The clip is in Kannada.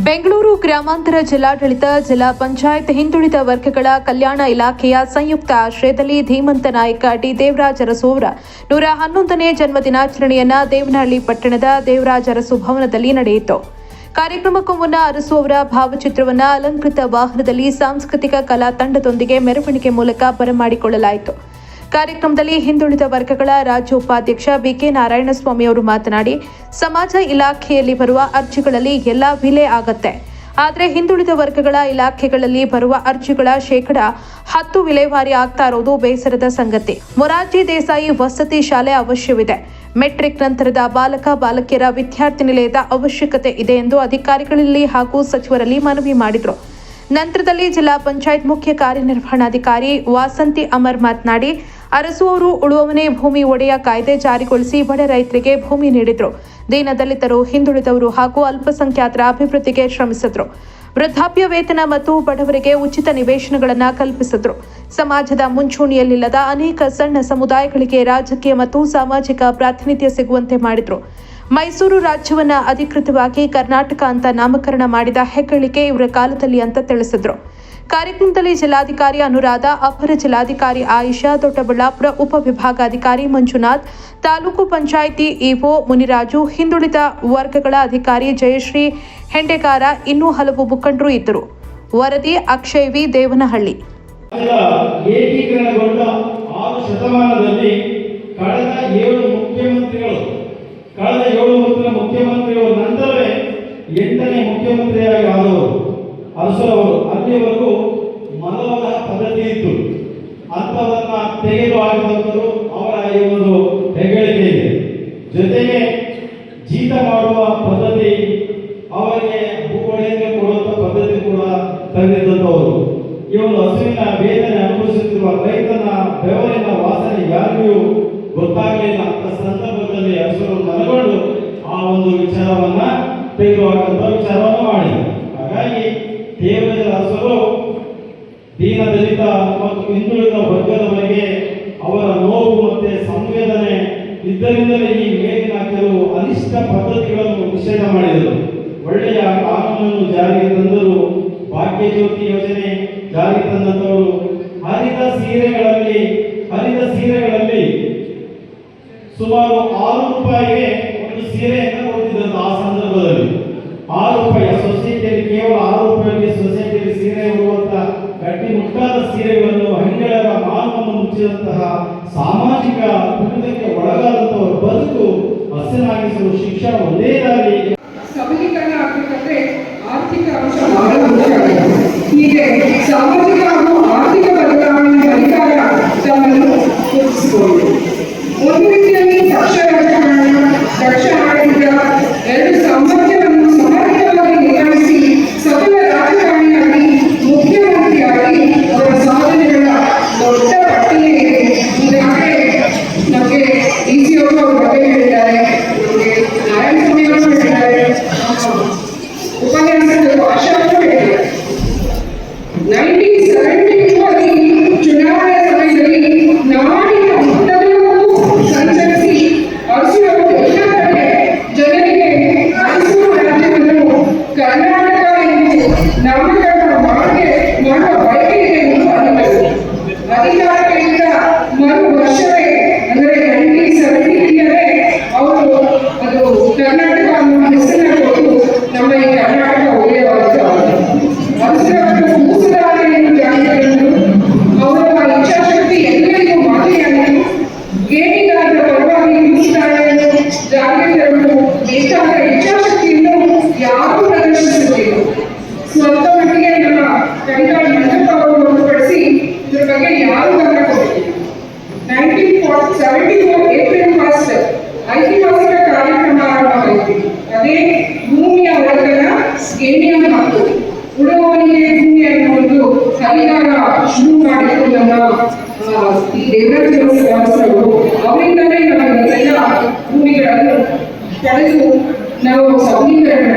ಬೆಂಗಳೂರು ಗ್ರಾಮಾಂತರ ಜಿಲ್ಲಾಡಳಿತ, ಜಿಲ್ಲಾ ಪಂಚಾಯತ್ ಹಿಂದುಳಿದ ವರ್ಗಗಳ ಕಲ್ಯಾಣ ಇಲಾಖೆಯ ಸಂಯುಕ್ತ ಆಶ್ರಯದಲ್ಲಿ ಧೀಮಂತ ನಾಯಕ ಡಿ ದೇವರಾಜ ಅರಸು ಅವರ 111ನೇ ಜನ್ಮದಿನಾಚರಣೆಯನ್ನು ದೇವನಹಳ್ಳಿ ಪಟ್ಟಣದ ದೇವರಾಜ ಅರಸು ಭವನದಲ್ಲಿ ನಡೆಯಿತು. ಕಾರ್ಯಕ್ರಮಕ್ಕೂ ಮುನ್ನ ಅರಸು ಅವರ ಭಾವಚಿತ್ರವನ್ನು ಅಲಂಕೃತ ವಾಹನದಲ್ಲಿ ಸಾಂಸ್ಕೃತಿಕ ಕಲಾ ತಂಡದೊಂದಿಗೆ ಮೆರವಣಿಗೆ ಮೂಲಕ ಬರಮಾಡಿಕೊಳ್ಳಲಾಯಿತು. ಕಾರ್ಯಕ್ರಮದಲ್ಲಿ ಹಿಂದುಳಿದ ವರ್ಗಗಳ ರಾಜ್ಯ ಉಪಾಧ್ಯಕ್ಷ ಬಿಕೆ ನಾರಾಯಣಸ್ವಾಮಿ ಅವರು ಮಾತನಾಡಿ, ಸಮಾಜ ಇಲಾಖೆಯಲ್ಲಿ ಬರುವ ಅರ್ಜಿಗಳಲ್ಲಿ ಎಲ್ಲ ವಿಲೆ ಆಗತ್ತೆ. ಆದರೆ ಹಿಂದುಳಿದ ವರ್ಗಗಳ ಇಲಾಖೆಗಳಲ್ಲಿ ಬರುವ ಅರ್ಜಿಗಳ 10% ವಿಲೇವಾರಿ ಆಗ್ತಾ ಇರೋದು ಬೇಸರದ ಸಂಗತಿ. ಮೊರಾರ್ಜಿ ದೇಸಾಯಿ ವಸತಿ ಶಾಲೆ ಅವಶ್ಯವಿದೆ. ಮೆಟ್ರಿಕ್ ನಂತರದ ಬಾಲಕ ಬಾಲಕಿಯರ ವಿದ್ಯಾರ್ಥಿ ನಿಲಯದ ಅವಶ್ಯಕತೆ ಇದೆ ಎಂದು ಅಧಿಕಾರಿಗಳಲ್ಲಿ ಹಾಗೂ ಸಚಿವರಲ್ಲಿ ಮನವಿ ಮಾಡಿದರು. ನಂತರದಲ್ಲಿ ಜಿಲ್ಲಾ ಪಂಚಾಯತ್ ಮುಖ್ಯ ಕಾರ್ಯನಿರ್ವಹಣಾಧಿಕಾರಿ ವಾಸಂತಿ ಅಮರ್ ಮಾತನಾಡಿ, ಅರಸು ಅವರು ಉಳುವವನೇ ಭೂಮಿ ಒಡೆಯ ಕಾಯ್ದೆ ಜಾರಿಗೊಳಿಸಿ ಬಡ ರೈತರಿಗೆ ಭೂಮಿ ನೀಡಿದ್ರು. ದೀನದಲಿತರು, ಹಿಂದುಳಿದವರು ಹಾಗೂ ಅಲ್ಪಸಂಖ್ಯಾತರ ಅಭಿವೃದ್ಧಿಗೆ ಶ್ರಮಿಸಿದ್ರು. ವೃದ್ಧಾಪ್ಯ ವೇತನ ಮತ್ತು ಬಡವರಿಗೆ ಉಚಿತ ನಿವೇಶನಗಳನ್ನು ಕಲ್ಪಿಸಿದ್ರು. ಸಮಾಜದ ಮುಂಚೂಣಿಯಲ್ಲಿಲ್ಲದ ಅನೇಕ ಸಣ್ಣ ಸಮುದಾಯಗಳಿಗೆ ರಾಜಕೀಯ ಮತ್ತು ಸಾಮಾಜಿಕ ಪ್ರಾತಿನಿಧ್ಯ ಸಿಗುವಂತೆ ಮಾಡಿದ್ರು. ಮೈಸೂರು ರಾಜ್ಯವನ್ನ ಅಧಿಕೃತವಾಗಿ ಕರ್ನಾಟಕ ಅಂತ ನಾಮಕರಣ ಮಾಡಿದ ಹೆಗ್ಗಳಿಕೆ ಇವರ ಕಾಲದಲ್ಲಿ ಅಂತ ತಿಳಿಸಿದ್ರು. ಕಾರ್ಯಕ್ರಮದಲ್ಲಿ ಜಿಲ್ಲಾಧಿಕಾರಿ ಅನುರಾಧ, ಅಪರ ಜಿಲ್ಲಾಧಿಕಾರಿ ಆಯಿಷಾ, ದೊಡ್ಡಬಳ್ಳಾಪುರ ಉಪವಿಭಾಗಾಧಿಕಾರಿ ಮಂಜುನಾಥ್, ತಾಲೂಕು ಪಂಚಾಯಿತಿ ಇಒ ಮುನಿರಾಜು, ಹಿಂದುಳಿದ ವರ್ಗಗಳ ಅಧಿಕಾರಿ ಜಯಶ್ರೀ ಹೆಂಡೆಗಾರ, ಇನ್ನೂ ಹಲವು ಮುಖಂಡರು ಇದ್ದರು. ವರದಿ ಅಕ್ಷಯ್ ವಿ, ದೇವನಹಳ್ಳಿ. ಏಕೀಕರಣಗೊಂಡ 6 ಶತಮಾನದಲ್ಲಿ ಕಳೆದ 7 ಮುಖ್ಯಮಂತ್ರಿಗಳ ನಂತರವೇ 8ನೇ ಮುಖ್ಯಮಂತ್ರಿಯಾಗಿ ಆದವರು ಅರಸರವರು. ಅಲ್ಲಿವರೆಗೂ ಮನವೊಲ ಪದ್ಧತಿ ಇತ್ತು. ಅಂಥವನ್ನ ತೆಗೆದು ಹಾಕಿದಂತರು ಅವರ ಈ ಒಂದು ಹೆಗ್ಗಳಿಕೆ ಇದೆ. ಜೊತೆಗೆ ಜೀತ ಮಾಡುವ ಪದ್ಧತಿ, ಅವರಿಗೆ ಭೂಗೊಡೆಯನ್ನು ಕೊಡುವಂಥ ಪದ್ಧತಿ ಕೂಡ ತಂದಿದ್ದಂಥವರು. ಈ ಒಂದು ಹಸುವಿನ ವೇದನೆ ಅನುಭವಿಸುತ್ತಿರುವ ರೈತನ ಬೆವರಿನ ವಾಸನೆ ಯಾರಿಗೂ ಗೊತ್ತಾಗಲಿಲ್ಲ. ಅಂತ ಸಂದರ್ಭದಲ್ಲಿ ಅರಸರು ಮನಗೊಂಡು ಆ ಒಂದು ವಿಚಾರವನ್ನ ತೆಗೆದುಹಾಕುವಂತ ವಿಚಾರವನ್ನು ಮಾಡಿದರು. ಹಾಗಾಗಿ ದೇವರಾಜ ಅರಸರು ದೀನದಲಿತ ಮತ್ತು ಹಿಂದುಳಿದ ವರ್ಗದವರಿಗೆ ಅವರ ನೋವು ಮತ್ತೆ ಸಂವೇದನೆ ಇದ್ದರಿಂದಲೇ ಈ ಮೇಲಿನ ಕೆಲವು ಅನಿಷ್ಟ ಪದ್ಧತಿಗಳನ್ನು ನಿಷೇಧ ಮಾಡಿದರು. ಒಳ್ಳೆಯ ಕಾನೂನನ್ನು ಜಾರಿಗೆ ತಂದರು. ಭಾಗ್ಯ ಜ್ಯೋತಿ ಯೋಜನೆ ಜಾರಿಗೆ ತಂದಂತವರು ಹರಿದ ಸೀರೆಗಳಲ್ಲಿ ಸುಮಾರು 6 ರೂಪಾಯಿಗೆ ಒಂದು ಸೀರೆಯನ್ನು ಕೊಡ್ತಿದ್ದಂತ. ಆ ಸಂದರ್ಭದಲ್ಲಿ 6 ರೂಪಾಯಿ ಸೊಸೈಟಿಯಲ್ಲಿ, ಕೇವಲ 6 ರೂಪಾಯಿಗೆ ಸೊಸೈಟಿಯಲ್ಲಿ ಸೀರೆ ಉಡುವಂತ ಗಟ್ಟಿ ಮುಟ್ಟಾದ ಸೀರೆಗಳನ್ನು, ಹಂಗೆಳರ ಮಾನವನ್ನು ಮುಚ್ಚಿದಂತಹ ಸಾಮಾಜಿಕ ತುಳಿತಕ್ಕೆ ಒಳಗಾದಂತಹ ಬದುಕು ಹಸನಾಗಿಸಲು ಶಿಕ್ಷಣ ಒಂದೇ ದಾರಿ. ಸಬಲೀಕರಣ ಆಗಬೇಕಂದ್ರೆ ಆರ್ಥಿಕ ಅಂಶ ಬಹಳ ಮುಖ್ಯ. ಹೀಗೆ ಸಾಮಾಜಿಕ ಹಾಗೂ ಆರ್ಥಿಕ ಬದಲಾವಣೆ ಅಧಿಕಾರ ತಮ್ಮನ್ನು ಗುರುತಿಸಿಕೊಳ್ಳಿ. ಒಂದು ರೀತಿಯಲ್ಲಿ ದಕ್ಷ ಆಡಳಿತ, 2 ಸಾಮರ್ಥ್ಯವನ್ನು ಸಮರ್ಥವಾಗಿ ನಿರ್ವಹಿಸಿ ಸಫಲ ರಾಜಕಾರಣಿಯಾಗಿ, ಮುಖ್ಯಮಂತ್ರಿಯಾಗಿ ಅವರ ಸಾಧನೆಗಳ ದೊಡ್ಡ ಪಟ್ಟಿಯೇ ಇದೆ. ಈಗಾಗಲೇ ನಮಗೆ ಡಿಸಿ ಅವರು ಬಗ್ಗೆ ಹೇಳಿದ್ದಾರೆ, ನಾರಾಯಣಸ್ವಾಮಿ ಅವರು ಹೇಳಿದ್ದಾರೆ, ಉಪನ್ಯಾಸಕರು ಆಶಾ ಅವರು ಹೇಳಿದ್ದಾರೆ. 1972 ಚುನಾವಣೆ ಸಮಯದಲ್ಲಿ ನಾಡಿನ ಉದ್ದಗಲಕ್ಕೂ ಸಂಚರಿಸಿ ಅರಸು ಅವರು ಎಲ್ಲ ಕಡೆ ಜನರಿಗೆ ಮೈಸೂರು ರಾಜ್ಯವನ್ನು ಕರ್ನಾಟಕ ಎಂದು ನಾಮಕರಣ ಮಾಡುವ ಬಯಕೆಯಿದೆ ಎಂದು ಹೇಳಿದರು. ಅಧಿಕಾರಕ್ಕಿಂತ ಮರು ವರ್ಷವೇ ಅಂದರೆ 1973 ಅವರು ಅದು ಕರ್ನಾಟಕ ಅನ್ನುವ ಹೆಸರನ್ನು ಕೊಟ್ಟು ನಮ್ಮ ಈ ಕರ್ನಾಟಕ ಒಳ್ಳೆಯವಾದ ಅರಸರವರು ಕೂಸುದಾರರೆಂದು ಜಾರಿಗೊಂಡು ಅವರ ಇಚ್ಛಾಶಕ್ತಿ ಎಲ್ಲರಿಗೂ ಮಾದರಿಯಾಗಿತ್ತು. ಗೇಣಿಗಾರರ ಪರವಾಗಿ ಕೂಸುದಾರರನ್ನು ಜಾರಿಗೆ ತರಲು ಬೇಕಾದ ಇಚ್ಛಾಶಕ್ತಿಯನ್ನು ಯಾರೂ ಪ್ರದರ್ಶಿಸುತ್ತಿಲ್ಲ. ಸ್ವಲ್ಪ ಮಟ್ಟಿಗೆ ನಮ್ಮ ಕೈಗಾರ ಮಂಜಪ್ಪ ಅವರು ಹೊರತುಪಡಿಸಿ ಇದರ ಬಗ್ಗೆ ಯಾರೂ ಗಮನ ಕೊಟ್ಟಿಲ್ಲ. 1974 ಏಪ್ರಿಲ್ 1 ಐತಿಹಾಸಿಕ ಕಾರ್ಯಕ್ರಮ ಆರಂಭವಾಯಿತು. ಅದೇ ಭೂಮಿಯ ಒಳಗನ ಗೇಣಿಯ ಹಕ್ಕು, ಉಳುವವನಿಗೆ ಭೂಮಿ ಅನ್ನುವುದು ಅಧಿಕಾರ ಶುರು ಮಾಡಿದ್ದು ನಮ್ಮ ಈ ದೇವರಾಜ ಅರಸರು. ಅವರಿಂದಲೇ ನಮಗೆಲ್ಲ ಭೂಮಿಗಳನ್ನು ಪಡೆದು ನಾವು ಸಬಲೀಕರಣ